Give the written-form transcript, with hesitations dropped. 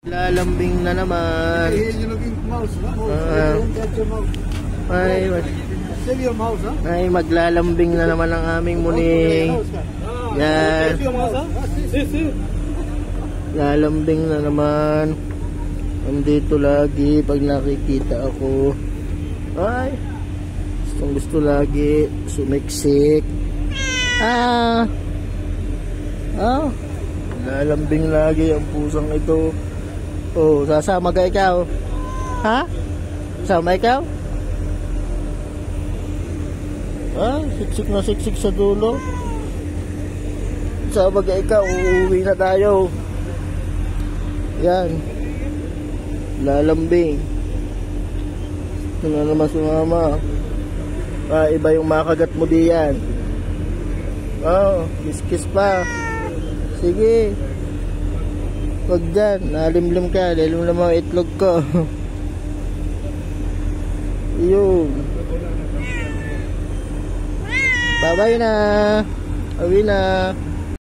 Lalambing na naman. Ay, maglalambing na naman ang aming muning. Yan. Lalambing na naman. Andito lagi pag nakikita ako. Ay, gusto lagi sumiksik. Lalambing lagi ang pusang ito. Oh, sasama ka ikaw? Ha? Sama ikaw? Siksik na siksik sa dulo. Sama ka ikaw? Uuwi na tayo. Yan. Lalambing. Ito na naman sumama. Iba yung makagat mo diyan. Kiss pa. Sige. Wag dyan, nalimlim ka, lilim naman ang itlog ko. Yun. Bye-bye na. Awi na.